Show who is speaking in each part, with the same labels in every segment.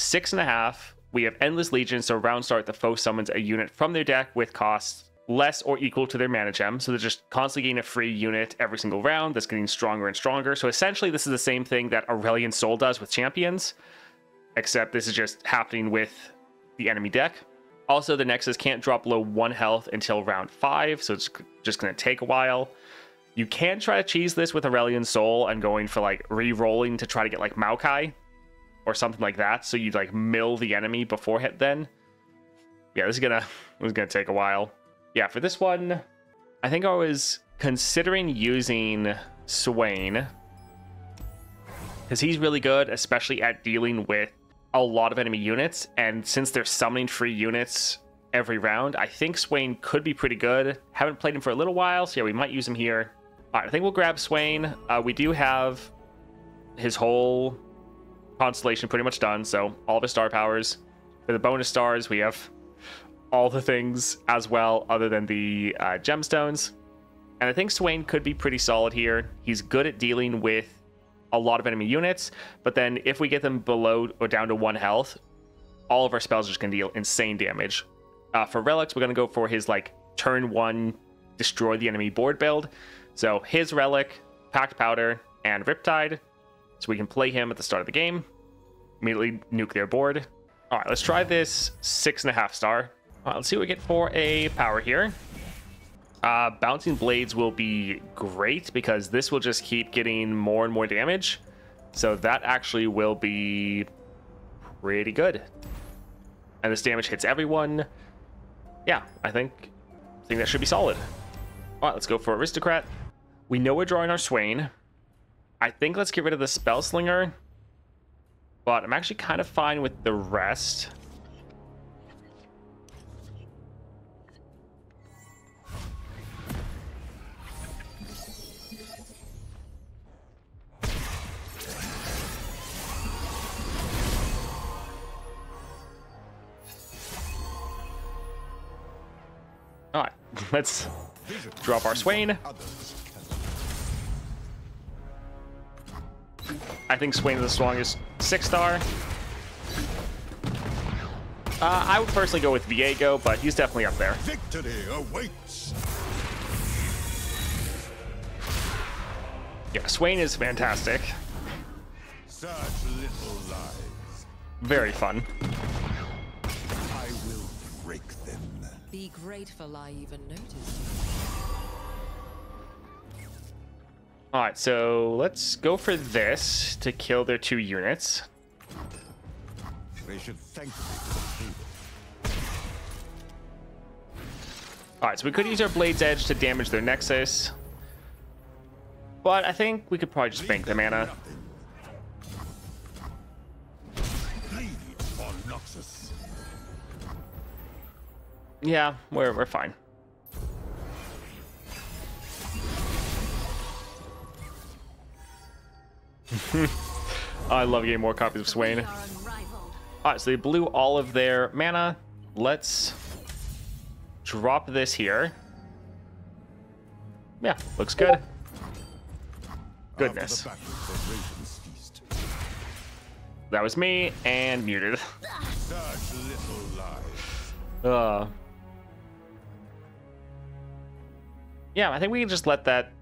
Speaker 1: 6.5. We have Endless Legion, so round start, the foe summons a unit from their deck with costs less or equal to their mana gem. So they're just constantly getting a free unit every single round that's getting stronger and stronger. So essentially, this is the same thing that Aurelion Sol does with champions, except this is just happening with the enemy deck. Also, the Nexus can't drop below 1 health until round 5, so it's just going to take a while. You can try to cheese this with Aurelion Sol and going for like re-rolling to try to get like Maokai or something like that, so you like mill the enemy before hit then. Yeah, this is gonna take a while. Yeah, for this one, I think I was considering using Swain because he's really good, especially at dealing with a lot of enemy units, and since they're summoning free units every round, I think Swain could be pretty good. Haven't played him for a little while, so yeah, we might use him here. All right, I think we'll grab Swain. We do have his whole constellation pretty much done, so all of his star powers. For the bonus stars, we have all the things as well, other than the gemstones. And I think Swain could be pretty solid here. He's good at dealing with a lot of enemy units, but then if we get them below or down to 1 health, all of our spells are just going to deal insane damage. For relics, we're going to go for his like turn 1 destroy the enemy board build. So his relic, Packed Powder, and Riptide. So we can play him at the start of the game, immediately nuke their board. All right, let's try this 6.5 star. All right, let's see what we get for a power here. Bouncing Blades will be great because this will just keep getting more and more damage. So that actually will be pretty good. And this damage hits everyone. Yeah, I think that should be solid. All right, let's go for Aristocrat. We know we're drawing our Swain. I think let's get rid of the Spell Slinger, but I'm actually kind of fine with the rest. All right, let's drop our Swain. I think Swain is the strongest 6-star. I would personally go with Viego, but he's definitely up there.
Speaker 2: Victory awaits.
Speaker 1: Yeah, Swain is fantastic.
Speaker 2: Such little lies.
Speaker 1: Very fun.
Speaker 2: I will break them.
Speaker 3: Be grateful I even noticed.
Speaker 1: All right, so let's go for this to kill their 2 units.
Speaker 2: They should thank me for the favor.
Speaker 1: All right, so we could use our Blade's Edge to damage their Nexus, but I think we could probably just bank the mana.
Speaker 2: Bleed on Noxus.
Speaker 1: Yeah, we're fine. I love getting more copies of Swain. All right, so they blew all of their mana. Let's drop this here. Yeah, looks good. Goodness. That was me and muted.
Speaker 2: Such little lies.
Speaker 1: Yeah, I think we can just let that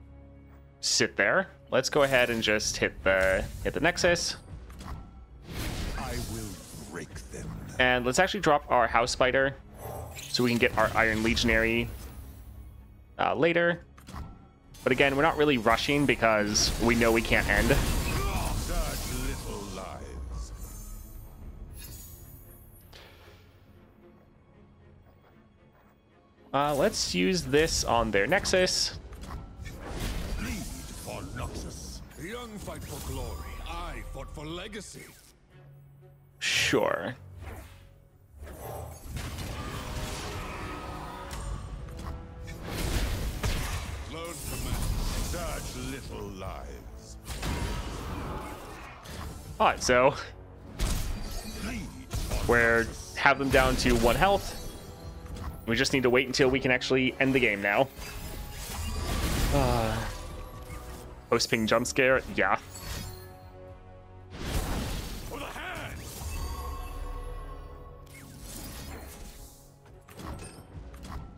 Speaker 1: sit there. Let's go ahead and just hit the Nexus.
Speaker 2: I will break them.
Speaker 1: And let's actually drop our House Spider so we can get our Iron Legionary later. But again, we're not really rushing because we know we can't end.
Speaker 2: Such little lies.
Speaker 1: Let's use this on their Nexus.
Speaker 2: Bleed for Noxus. The young fight for glory. I fought for legacy.
Speaker 1: Sure.
Speaker 2: Lone command. Such little lies.
Speaker 1: All right, so
Speaker 2: Bleed for
Speaker 1: we're have them down to 1 health. We just need to wait until we can actually end the game now. Post-ping jump scare, yeah.
Speaker 2: For the hand.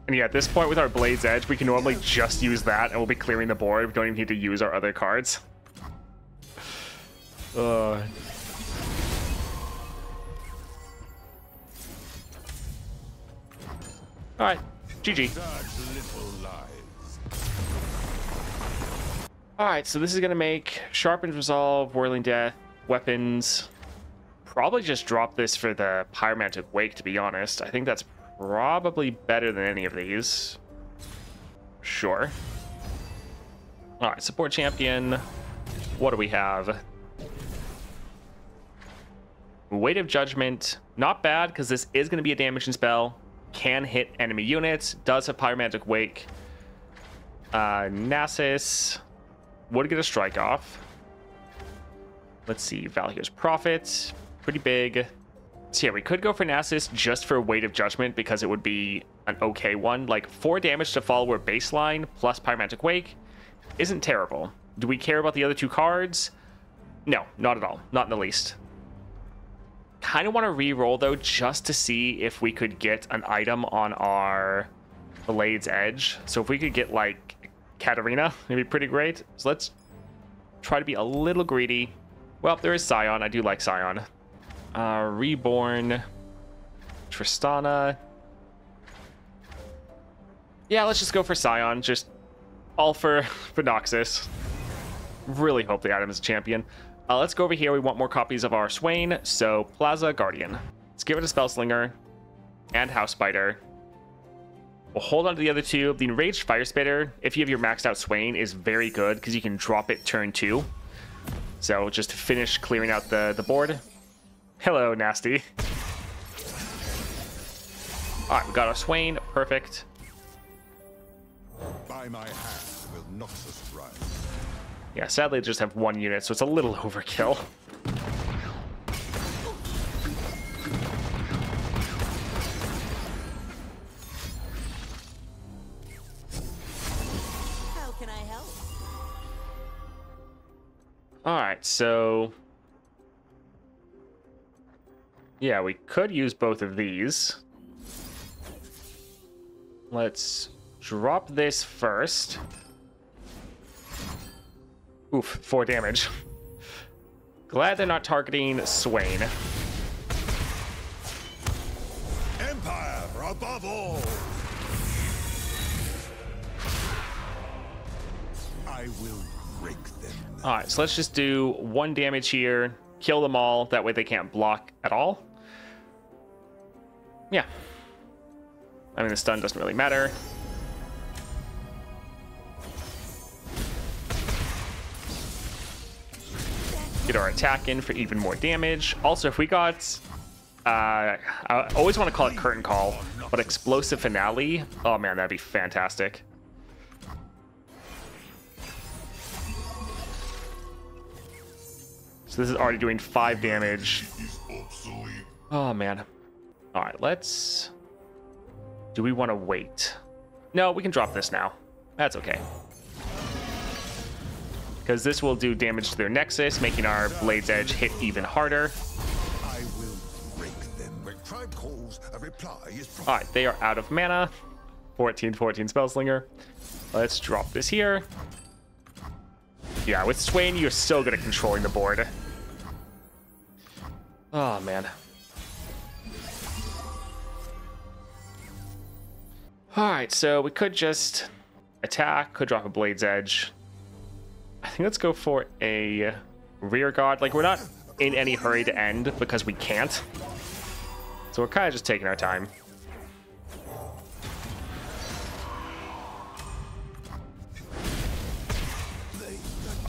Speaker 1: And yeah, at this point with our Blade's Edge, we can normally just use that and we'll be clearing the board. We don't even need to use our other cards. Alright, GG. Alright, so this is going to make Sharpened Resolve, Whirling Death, Weapons. Probably just drop this for the Pyromantic Wake, to be honest. I think that's probably better than any of these. Sure. Alright, support champion. What do we have? Weight of Judgment. Not bad, because this is going to be a damaging spell. Can hit enemy units. Does have Pyromantic Wake. Nasus would get a strike off. Let's see. Valhyr's Prophet. Pretty big. So yeah, we could go for Nasus just for Weight of Judgment because it would be an okay one. Like 4 damage to follower baseline plus Pyromantic Wake isn't terrible. Do we care about the other 2 cards? No, not at all. Not in the least. Kind of want to re-roll though just to see if we could get an item on our Blade's Edge. So if we could get like Katarina, it'd be pretty great. So let's try to be a little greedy. Well, there is Scion. I do like Scion. Reborn. Tristana. Yeah, let's just go for Scion. Just all for Noxus. Really hope the item is a champion. Let's go over here. We want more copies of our Swain. So Plaza Guardian. Let's give it a Spellslinger and House Spider. We'll hold on to the other 2. The Enraged Fire Spitter, if you have your maxed out Swain, is very good because you can drop it turn 2. So just to finish clearing out the board. Hello, Nasty. Alright, we got our Swain. Perfect.
Speaker 2: By my hand will Noxus rise.
Speaker 1: Yeah, sadly, they just have 1 unit, so it's a little overkill.
Speaker 3: How can I help?
Speaker 1: Alright, so... yeah, we could use both of these. Let's drop this first. Oof, 4 damage. Glad they're not targeting Swain.
Speaker 2: Empire above all. I will break them.
Speaker 1: Alright, so let's just do 1 damage here. Kill them all. That way they can't block at all. Yeah. I mean, the stun doesn't really matter. Get our attack in for even more damage. Also, if we got... I always want to call it Curtain Call, but Explosive Finale. Oh man, that'd be fantastic. So this is already doing 5 damage. Oh man. Alright, let's... do we want to wait? No, we can drop this now. That's okay. Because this will do damage to their Nexus, making our Blade's Edge hit even harder.
Speaker 2: I will break them. When tribe calls, a reply is promised.
Speaker 1: Alright, they are out of mana. 14 Spellslinger. Let's drop this here. Yeah, with Swain, you're so good at controlling the board. Oh, man. Alright, so we could just attack, could drop a Blade's Edge. I think let's go for a rear guard. Like, we're not in any hurry to end because we can't. So we're kind of just taking our time.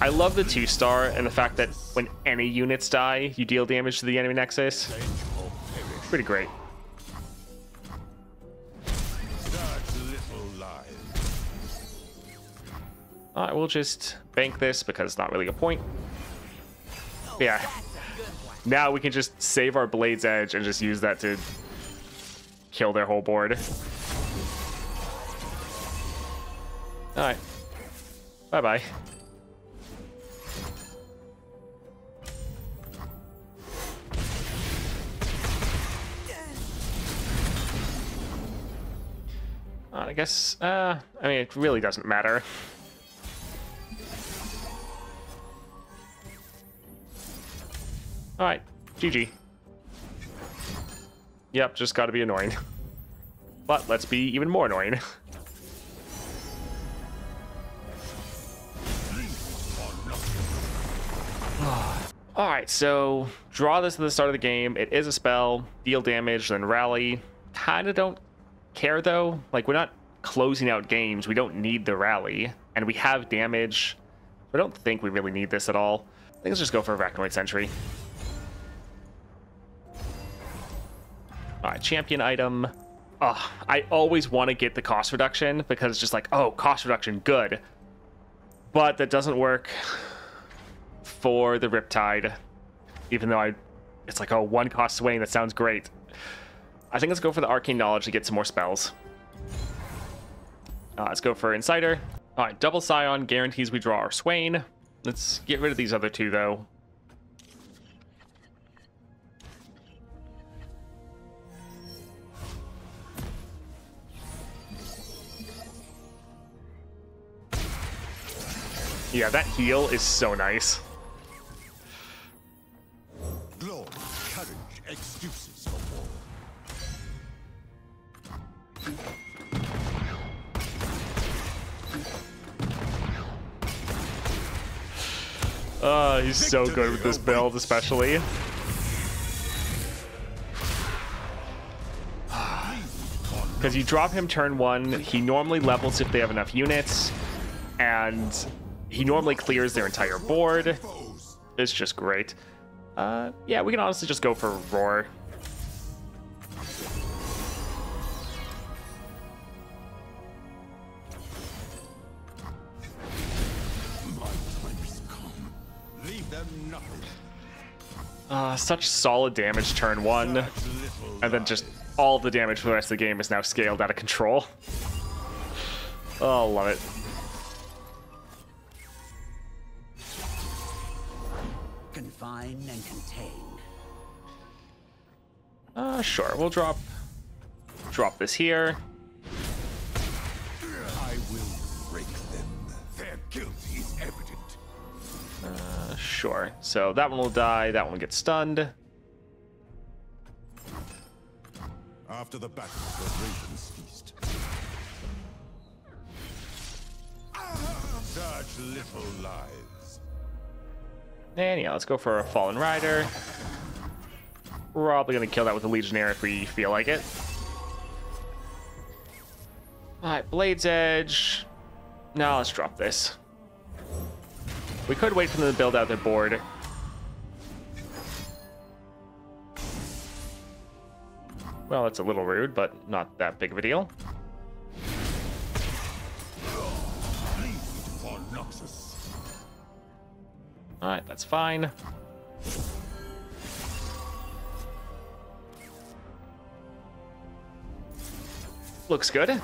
Speaker 1: I love the 2-star and the fact that when any units die, you deal damage to the enemy Nexus. Pretty great. Alright, we'll just bank this because it's not really a point. Yeah. Now we can just save our Blade's Edge and just use that to kill their whole board. Alright. Bye-bye. I guess, I mean, it really doesn't matter. Alright, GG. Yep, just gotta be annoying. But let's be even more annoying. Alright, so draw this at the start of the game. It is a spell, deal damage, then rally. Kinda don't care though. Like, we're not closing out games. We don't need the rally. And we have damage. I don't think we really need this at all. I think let's just go for Arachnoid Sentry. Alright, champion item. Oh, I always want to get the cost reduction because it's just like, oh, cost reduction, good. But that doesn't work for the Riptide. Even though it's like, oh, 1 cost Swain, that sounds great. I think let's go for the Arcane Knowledge to get some more spells. Let's go for Insider. Alright, double Scion guarantees we draw our Swain. Let's get rid of these other two, though. Yeah, that heal is so nice.
Speaker 2: Glory, courage, excuses for war.
Speaker 1: He's so good with this build, especially. Because you drop him turn 1, he normally levels if they have enough units, and he normally clears their entire board. It's just great. Yeah, we can honestly just go for Roar. Such solid damage turn 1, and then just all the damage for the rest of the game is now scaled out of control. Oh, love it.
Speaker 4: Confine and contain.
Speaker 1: Sure, we'll drop this here.
Speaker 2: I will break them. Their guilt is evident.
Speaker 1: Sure. So that one will die, that one gets stunned.
Speaker 2: After the battle, the ravens feast. Such little lives.
Speaker 1: And yeah, let's go for a Fallen Rider. Probably gonna kill that with a Legionnaire if we feel like it. Alright, Blade's Edge. Now let's drop this. We could wait for them to build out their board. Well, it's a little rude, but not that big of a deal. Alright, that's fine. Looks good.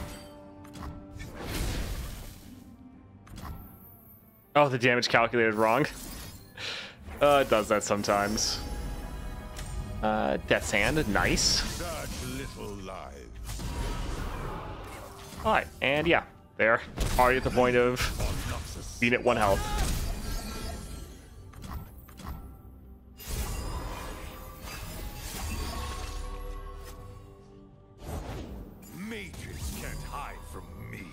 Speaker 1: Oh, the damage calculated wrong. It does that sometimes. Death's Hand, nice.
Speaker 2: Such little lives.
Speaker 1: Alright, and yeah, there. Already at the point of being at 1 health.
Speaker 2: Mages can't hide from me.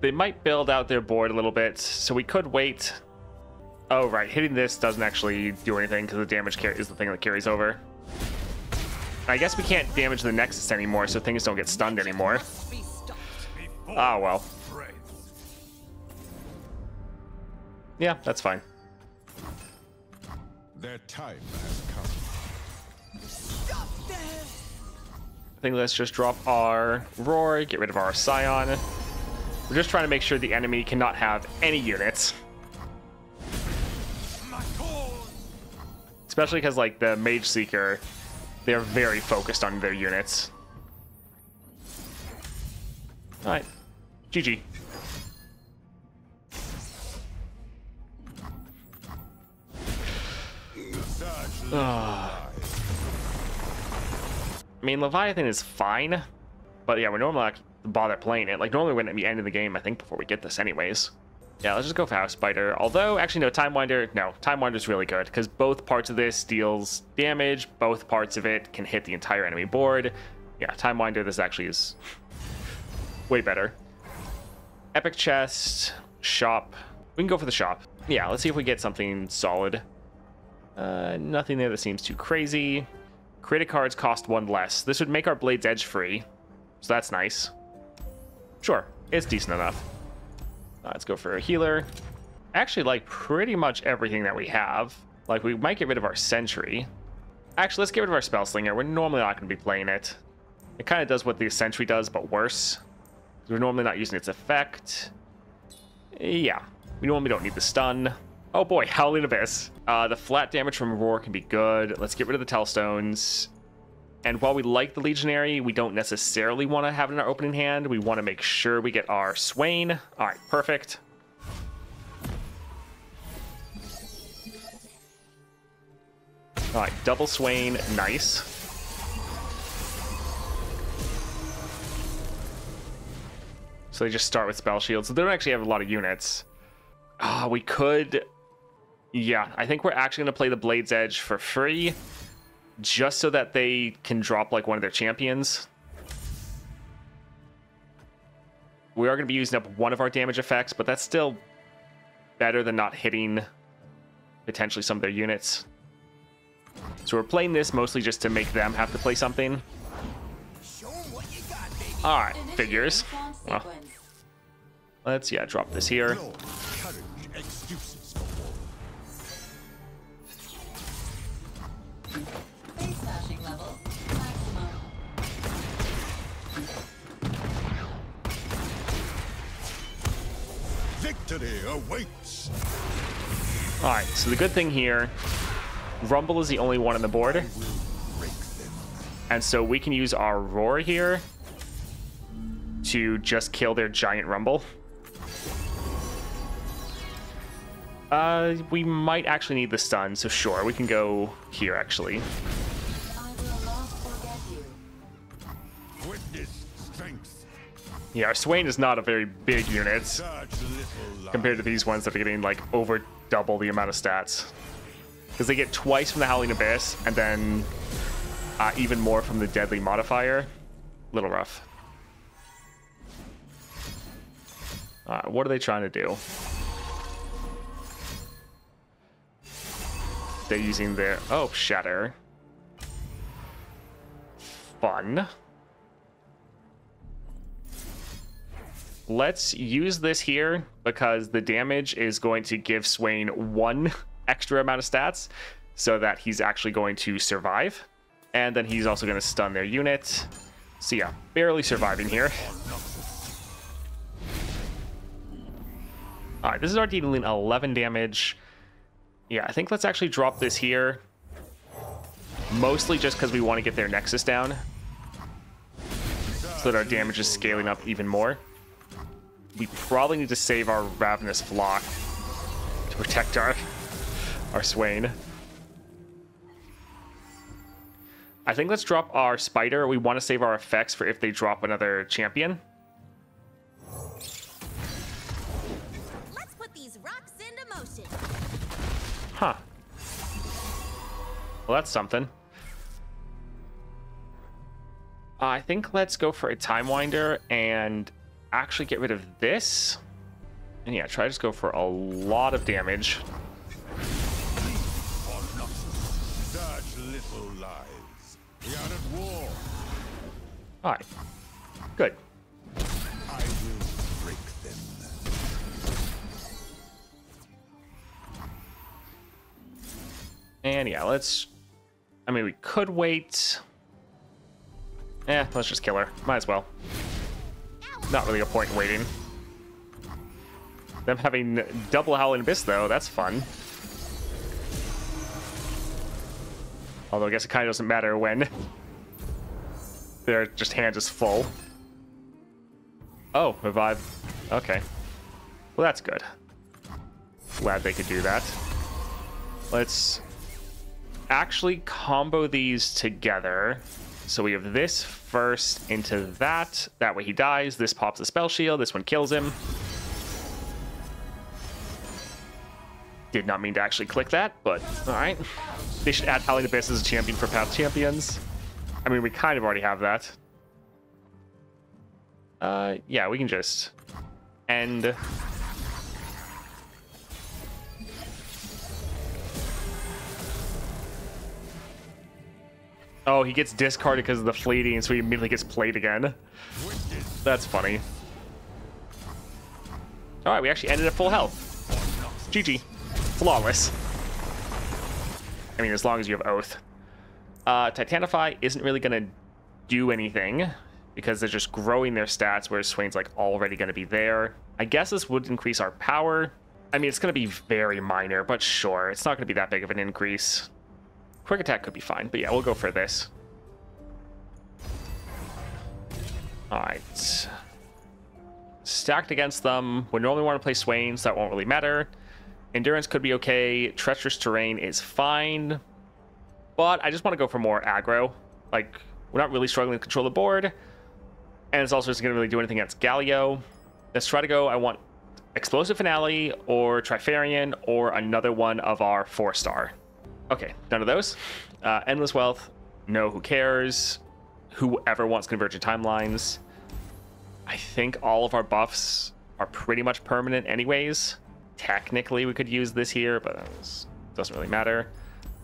Speaker 1: They might build out their board a little bit, so we could wait. Oh, right. Hitting this doesn't actually do anything because the damage is the thing that carries over. I guess we can't damage the Nexus anymore, so things don't get stunned anymore. Ah, well. Yeah, that's fine.
Speaker 2: Their time has come.
Speaker 1: I think let's just drop our Roar, get rid of our Scion. We're just trying to make sure the enemy cannot have any units. Especially because, like, the Mage Seeker, they're very focused on their units. Alright. GG.
Speaker 2: little lies.
Speaker 1: I mean, Leviathan is fine, but yeah, we're normally not gonna bother playing it. Like, normally we're at the end of the game, I think, before we get this anyways. Yeah, let's just go for House Spider. Although, actually, no, Time Winder. No, Time Winder's really good, because both parts of this deals damage. Both parts of it can hit the entire enemy board. Yeah, Time Winder, this actually is way better. Epic Chest, Shop. We can go for the Shop. Yeah, let's see if we get something solid. Nothing there that seems too crazy. Creative cards cost 1 less. This would make our Blade's Edge free, so that's nice. Sure, it's decent enough. Let's go for a healer. I actually like pretty much everything that we have. Like, we might get rid of our Sentry. Actually, let's get rid of our Spell Slinger. We're normally not going to be playing it. It kind of does what the Sentry does, but worse. We're normally not using its effect. Yeah, we normally don't need the stun. Oh boy, Howling Abyss. The flat damage from Roar can be good. Let's get rid of the Tellstones. And while we like the Legionary, we don't necessarily want to have it in our opening hand. We want to make sure we get our Swain. All right, perfect. All right, double Swain, nice. So they just start with Spell Shield. So they don't actually have a lot of units. We could... Yeah, I think we're actually going to play the Blade's Edge for free, just so that they can drop like one of their champions. We are going to be using up one of our damage effects, but that's still better than not hitting potentially some of their units. So we're playing this mostly just to make them have to play something. All right, figures. Well, let's, yeah, drop this here.
Speaker 2: No courage excuses for war.
Speaker 3: Base smashing levels maximum.
Speaker 2: Victory awaits.
Speaker 1: All right, so the good thing here, Rumble is the only one on the board,
Speaker 2: Will break them.
Speaker 1: and so we can use our Roar here to just kill their giant Rumble. We might actually need the stun, so sure, we can go here, actually.
Speaker 3: I will not forget you.
Speaker 2: Witness strength.
Speaker 1: Yeah, our Swain is not a very big unit
Speaker 2: Such little
Speaker 1: compared to these ones that are getting, like, over double the amount of stats. Because they get twice from the Howling Abyss, and then even more from the Deadly Modifier. Little rough. What are they trying to do? They're using their... Oh, Shatter. Fun. Let's use this here because the damage is going to give Swain 1 extra amount of stats so that he's actually going to survive. And then he's also going to stun their unit. So yeah, barely surviving here. All right, this is our dealing 11 damage. Yeah, I think let's actually drop this here. Mostly just because we want to get their Nexus down, so that our damage is scaling up even more. We probably need to save our Ravenous Flock to protect our Swain. I think let's drop our Spider. We want to save our effects for if they drop another champion.
Speaker 5: Let's put these rocks into motion.
Speaker 1: Huh. Well, that's something. I think let's go for a Time Winder and actually get rid of this. And yeah, try to just go for a lot of damage.
Speaker 2: Such little lies. We are at war.
Speaker 1: All right. Good.
Speaker 2: I will break them.
Speaker 1: And yeah, let's... I mean, we could wait. Let's just kill her. Might as well. Not really a point in waiting. Them having double Howling Abyss, though, that's fun. Although I guess it kind of doesn't matter when their just hand is full. Oh, revive. Okay. Well, that's good. Glad they could do that. Let's actually combo these together. So we have this first into that. That way he dies. This pops a spell shield. This one kills him. Did not mean to actually click that, but all right. They should add Howling Abyss as a champion for Path Champions. I mean, we kind of already have that. Yeah, we can just end. Oh, he gets discarded because of the fleeting, so he immediately gets played again. That's funny. All right, we actually ended at full health. GG. Flawless. I mean, as long as you have Oath. Titanify isn't really going to do anything because they're just growing their stats, whereas Swain's like already going to be there. I guess this would increase our power. I mean, it's going to be very minor, but sure. It's not going to be that big of an increase. Quick attack could be fine, but yeah, we'll go for this. All right. Stacked against them. We normally want to play Swain, so that won't really matter. Endurance could be okay. Treacherous Terrain is fine. But I just want to go for more aggro. Like, we're not really struggling to control the board. And it's also just going to really do anything against Galio. Let's try to go. I want Explosive Finale or Trifarian or another one of our 4-star. Okay, none of those. Endless Wealth. No, who cares? Whoever wants Convergent Timelines. I think all of our buffs are pretty much permanent anyways. Technically, we could use this here, but it doesn't really matter.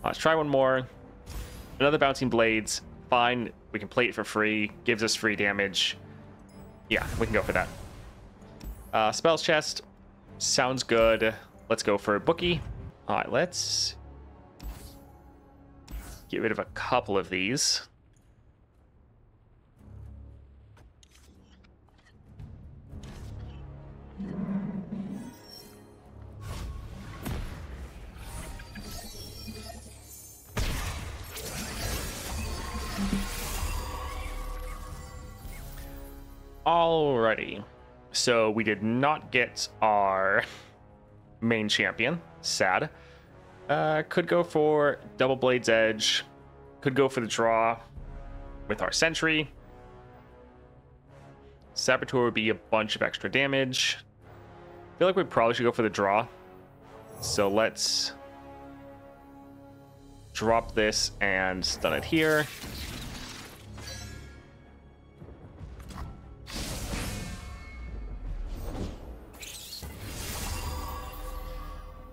Speaker 1: Let's try one more. Another Bouncing Blades. Fine. We can play it for free. Gives us free damage. Yeah, we can go for that. Spells Chest. Sounds good. Let's go for Bookie. All right, let's get rid of a couple of these. Alrighty. So we did not get our main champion. Sad. Could go for Double Blade's Edge. Could go for the draw with our Sentry. Saboteur would be a bunch of extra damage. I feel like we probably should go for the draw. So let's drop this and stun it here.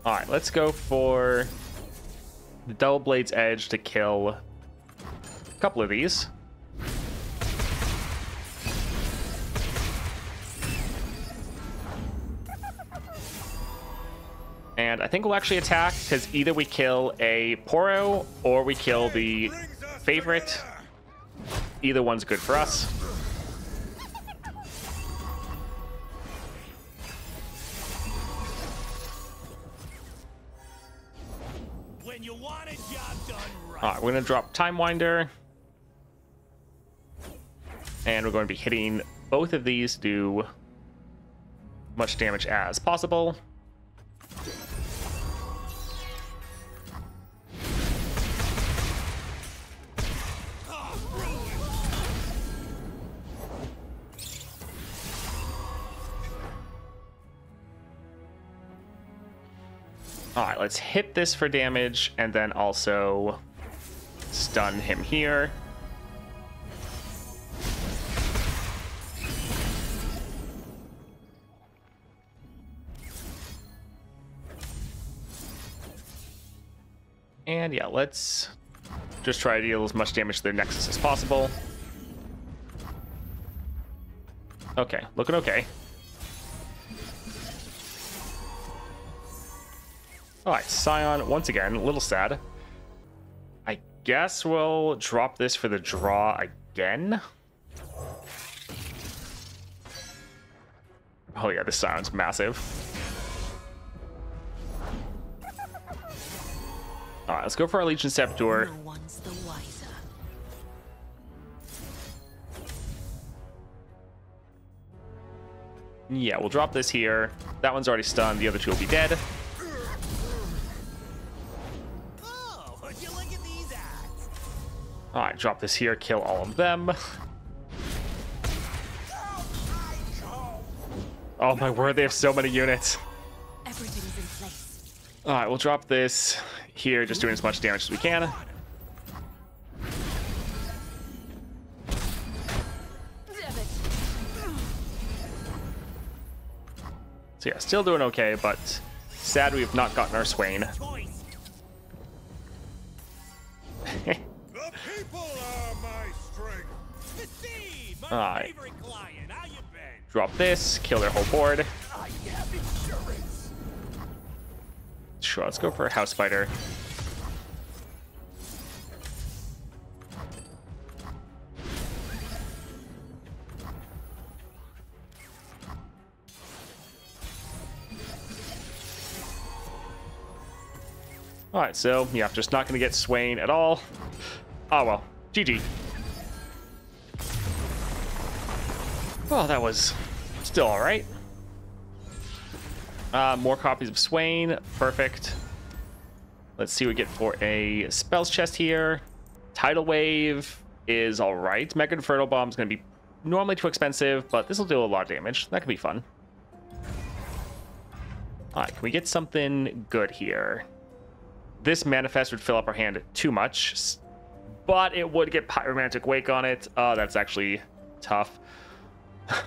Speaker 1: All right, let's go for the Double Blade's Edge to kill a couple of these. And I think we'll actually attack because either we kill a Poro or we kill the favorite. Either one's good for us. All right, we're going to drop Time Winder. And we're going to be hitting both of these to do much damage as possible. All right, let's hit this for damage and then also stun him here. And yeah, let's just try to deal as much damage to their Nexus as possible. Okay, looking okay. All right, Scion, once again, a little sad. I guess we'll drop this for the draw again. Oh yeah, this Scion's massive. All right, let's go for our Legion Saboteur.
Speaker 3: No one's the wiser.
Speaker 1: Yeah, we'll drop this here. That one's already stunned. The other two will be dead.
Speaker 4: Oh, would you look at
Speaker 1: drop this here, kill all of them. Oh my word, they have so many units.
Speaker 5: Everything's in place.
Speaker 1: All right, we'll drop this here, just doing as much damage as we can. So yeah, still doing okay, but sad we have not gotten our Swain.
Speaker 2: The people are my strength.
Speaker 6: The Seed, my
Speaker 1: Alright.
Speaker 6: favorite client. How you been?
Speaker 1: Drop this, kill their whole board.
Speaker 6: I have insurance.
Speaker 1: Sure, let's go for a House Spider. Alright, so, yeah, just not going to get Swain at all. Oh, well. GG. Well, that was still alright. More copies of Swain. Perfect. Let's see what we get for a spells chest here. Tidal Wave is alright. Mega Inferno Bomb is going to be normally too expensive, but this will do a lot of damage. That could be fun. Alright, can we get something good here? This Manifest would fill up our hand too much, but it would get Pyromantic Wake on it. Oh, that's actually tough.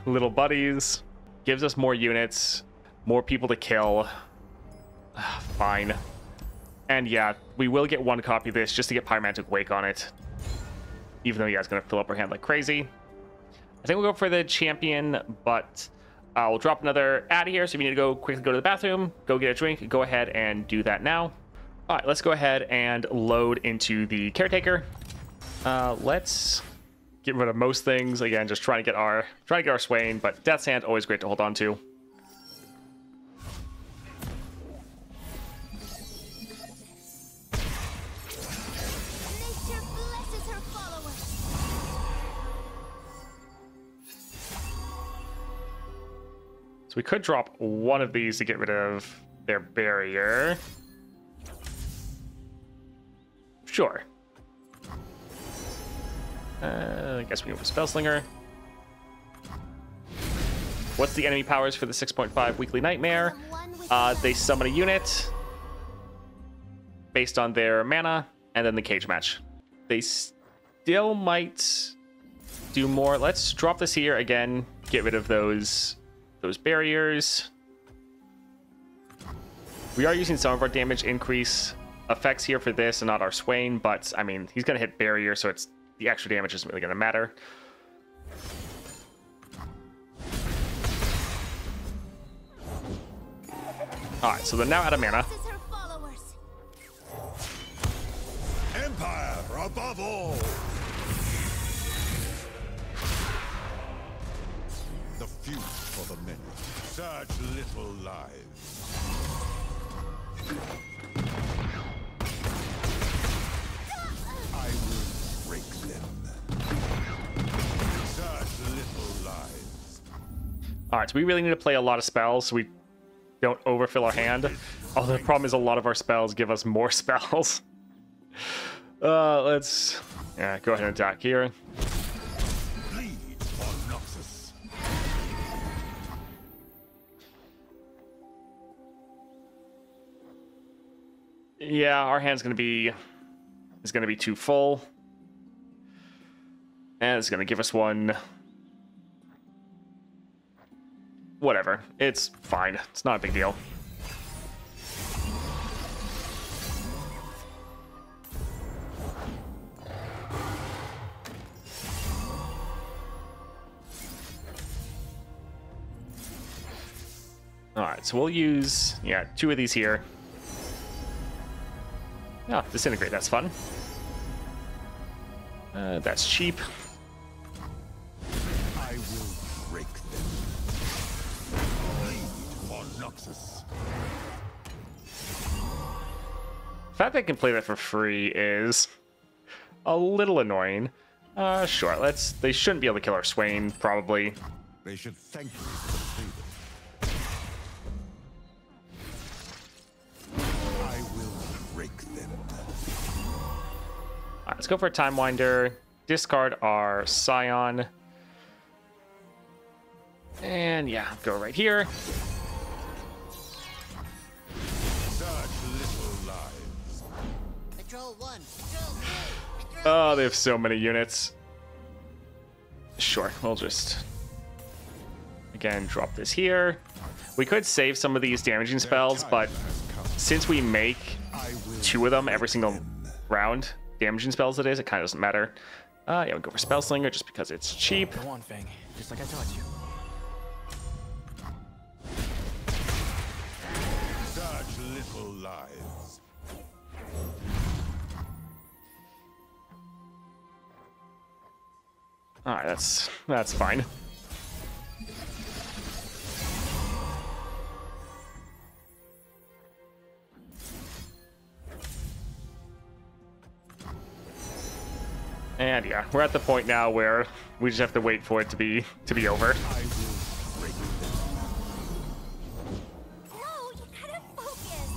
Speaker 1: Little buddies. Gives us more units, more people to kill. Fine. And yeah, we will get one copy of this just to get Pyromantic Wake on it. Even though, yeah, it's going to fill up our hand like crazy. I think we'll go for the champion, but we'll drop another ad here. So if you need to quickly go to the bathroom, go get a drink, go ahead and do that now. All right, let's go ahead and load into the Caretaker. Let's get rid of most things. Again, just trying to get our Swain, but Death's Hand always great to hold on to.
Speaker 5: Nature blesses her followers.
Speaker 1: So we could drop one of these to get rid of their barrier. Sure. I guess we go for Spellslinger. What's the enemy powers for the 6.5 Weekly Nightmare? They summon a unit based on their mana, and then the cage match. They still might do more. Let's drop this here again. Get rid of those barriers. We are using some of our damage increase effects here for this and not our Swain, but I mean, he's going to hit barrier, so it's the extra damage isn't really going to matter. Alright, so they're now out of mana.
Speaker 5: Blesses her followers.
Speaker 2: Empire above all. The few for the many. Such little lives. I will break them. Such little lives.
Speaker 1: Alright, so we really need to play a lot of spells so we don't overfill our hand. Although the problem is a lot of our spells give us more spells. Let's go ahead and attack here.
Speaker 2: Bleed for Noxus.
Speaker 1: Yeah, our hand's gonna be too full. And it's gonna give us one. Whatever. It's fine. It's not a big deal. Alright, so we'll use, yeah, 2 of these here. Oh, disintegrate, that's fun. That's cheap.
Speaker 2: I will break them. Bleed for Noxus.
Speaker 1: The fact that I can play that for free is a little annoying. Sure, they shouldn't be able to kill our Swain, probably.
Speaker 2: They should thank me for the favor. I will break them.
Speaker 1: Alright, let's go for a Time Winder. discard our Scion. And yeah, go right here.
Speaker 2: Such little lives.
Speaker 5: Patrol 1, Patrol 2, Patrol
Speaker 1: Oh, they have so many units. Sure, we'll just again drop this here. We could save some of these damaging spells, but since we make 2 of them every single round, damaging spells it is, it kind of doesn't matter. Yeah, we'll go for Spell Slinger just because it's cheap.
Speaker 6: Go on, Fang. Just like I taught you.
Speaker 2: Such little lives.
Speaker 1: All right, that's fine. And yeah, we're at the point now where we just have to wait for it to be over.
Speaker 5: No, you gotta focus.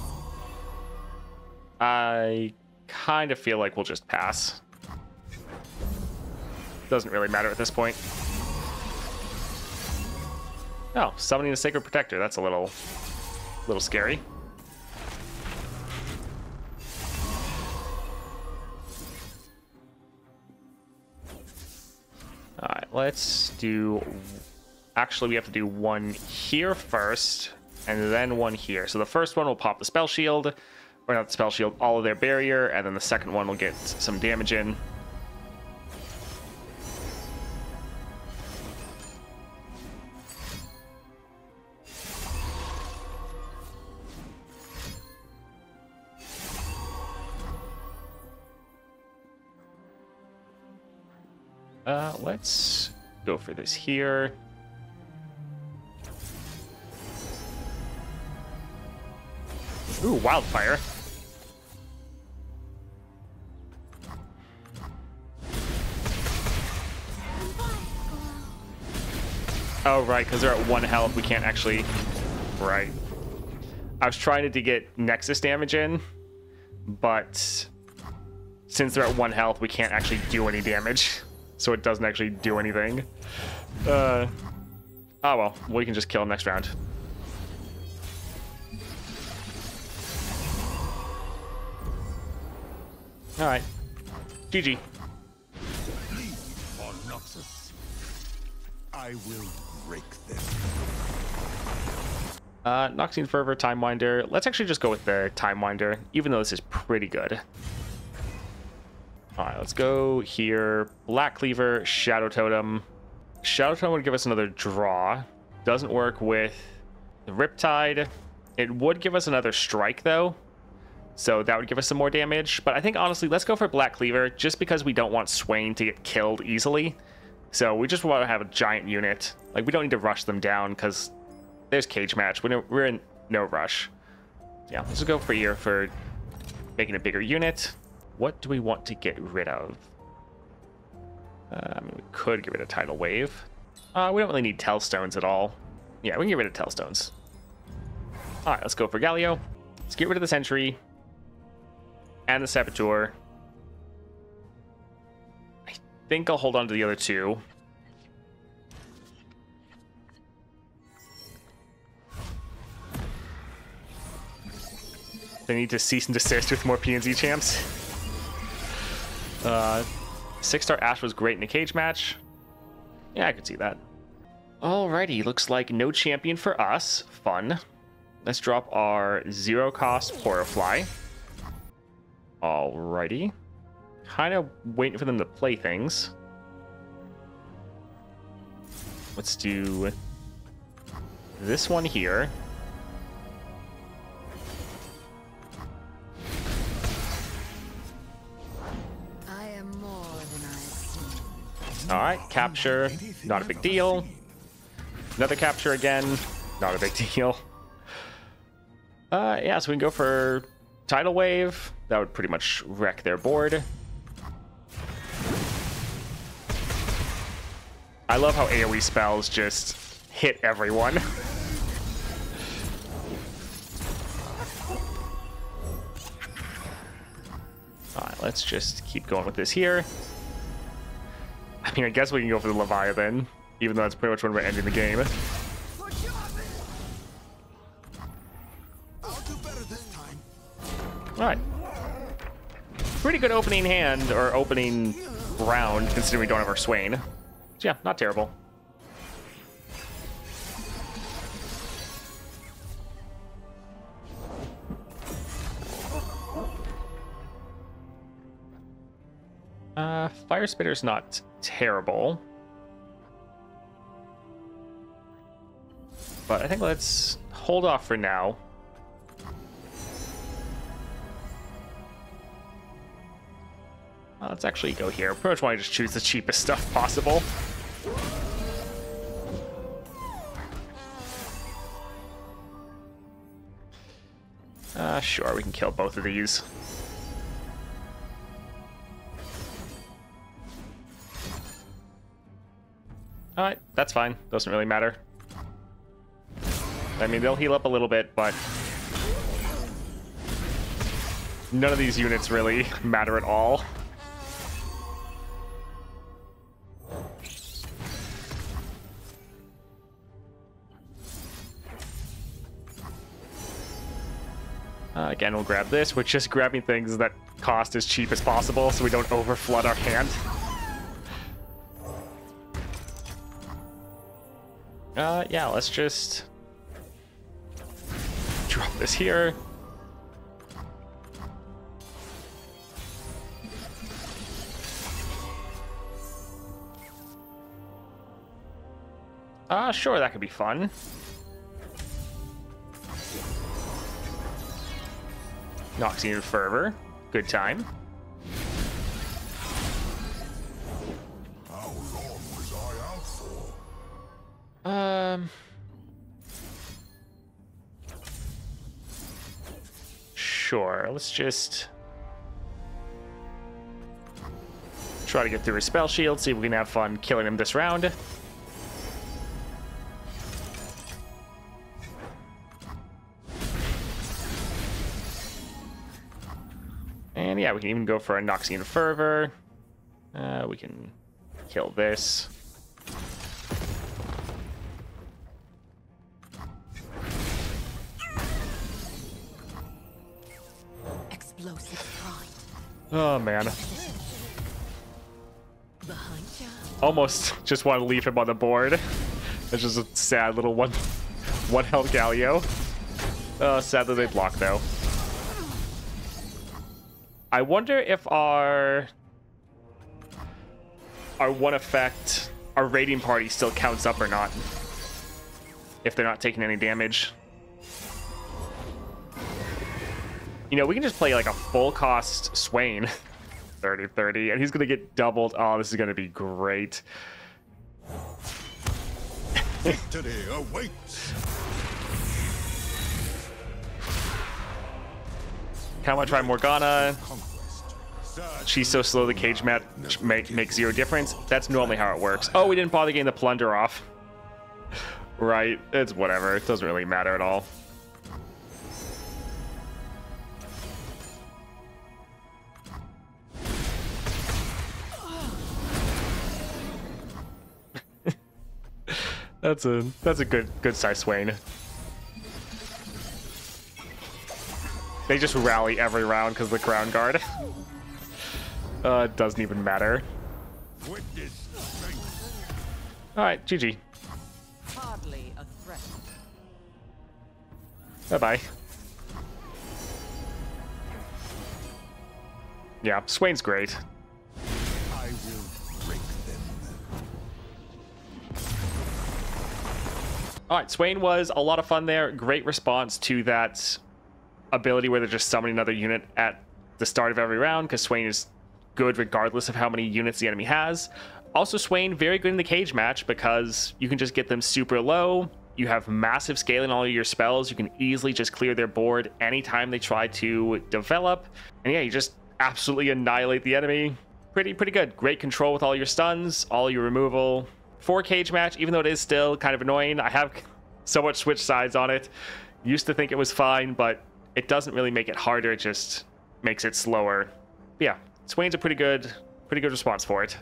Speaker 1: I kind of feel like we'll just pass. Doesn't really matter at this point. Oh, summoning a Sacred Protector. That's a little scary. All right, let's do... Actually, we have to do one here first, and then one here. So the first one will pop the Spell Shield, or not the Spell Shield, all of their barrier, and then the second one will get some damage in. Let's go for this here. Ooh, Wildfire. Oh, right, because they're at 1 health, we can't actually... Right. I was trying to get Nexus damage in, but since they're at 1 health, we can't actually do any damage. So it doesn't actually do anything. Oh well, we can just kill him next round. Alright. GG.
Speaker 2: Bleed for Noxus. I will break them.
Speaker 1: Noxian Fervor, Time Winder. Let's actually just go with the Time Winder, even though this is pretty good. Alright, let's go here. Black Cleaver, Shadow Totem. Shadow Totem would give us another draw. Doesn't work with the Riptide. It would give us another strike, though. So that would give us some more damage. But I think, honestly, let's go for Black Cleaver, just because we don't want Swain to get killed easily. So we just want to have a giant unit. Like, we don't need to rush them down, because there's Cage Match. We're in no rush. Yeah, let's just go for here for making a bigger unit. What do we want to get rid of? I mean, we could get rid of Tidal Wave. We don't really need Tellstones at all. Yeah, we can get rid of Tellstones. All right, let's go for Galio. Let's get rid of the Sentry and the Saboteur. I think I'll hold on to the other 2. They need to cease and desist with more PNZ champs. 6-star Ash was great in a cage match. Yeah, I could see that. Alrighty, looks like no champion for us. Fun. Let's drop our 0-cost Horrorfly. Alrighty. Kind of waiting for them to play things. Let's do this one here. All right, capture, not a big deal. Another capture again, not a big deal. Yeah, so we can go for Tidal Wave. That would pretty much wreck their board. I love how AoE spells just hit everyone. All right, let's just keep going with this here. mean, I guess we can go for the Leviathan, even though that's pretty much when we're ending the game.
Speaker 2: I'll do better this time.
Speaker 1: Alright. Pretty good opening hand, or opening round, considering we don't have our Swain. So yeah, not terrible. Fire Spitter's not terrible. But I think let's hold off for now. Let's actually go here. Pretty much want to just choose the cheapest stuff possible. Sure, we can kill both of these. Alright, that's fine. Doesn't really matter. I mean, they'll heal up a little bit, but none of these units really matter at all. Again, we'll grab this. We're just grabbing things that cost as cheap as possible so we don't overflood our hand. Yeah, let's just drop this here. Sure, that could be fun. Noxian Fervor, good time.
Speaker 2: How long was I out for?
Speaker 1: Sure, let's just try to get through his spell shield, see if we can have fun killing him this round. And yeah, we can even go for a Noxian Fervor. We can kill this.
Speaker 5: Explosive pride.
Speaker 1: Oh man.
Speaker 5: Behind you.
Speaker 1: Almost just want to leave him on the board. It's just a sad little one health Galio. Sad that they block though. I wonder if our one effect, our raiding party still counts up or not. If they're not taking any damage. You know, we can just play like a full cost Swain. 30-30, and he's gonna get doubled. Oh, this is gonna be great.
Speaker 2: Victory awaits.
Speaker 1: How much try Morgana? She's so slow the cage match makes zero difference. That's normally how it works. Oh, we didn't bother getting the plunder off. Right, it's whatever. It doesn't really matter at all. That's a good size Swain. They just rally every round because of the Crown Guard. It doesn't even matter. Alright, GG.
Speaker 7: Hardly a threat.
Speaker 1: Bye-bye. Yeah, Swain's great.
Speaker 2: I will break them.
Speaker 1: Alright, Swain was a lot of fun there. Great response to that ability where they're just summoning another unit at the start of every round, because Swain is good regardless of how many units the enemy has. Also, Swain, very good in the cage match because you can just get them super low. You have massive scaling on all of your spells. You can easily just clear their board anytime they try to develop. And yeah, you just absolutely annihilate the enemy. Pretty good. Great control with all your stuns, all your removal. For cage match, even though it is still kind of annoying, I have so much switch sides on it. Used to think it was fine, but it doesn't really make it harder. It just makes it slower. But yeah, Swain's a pretty good response for it.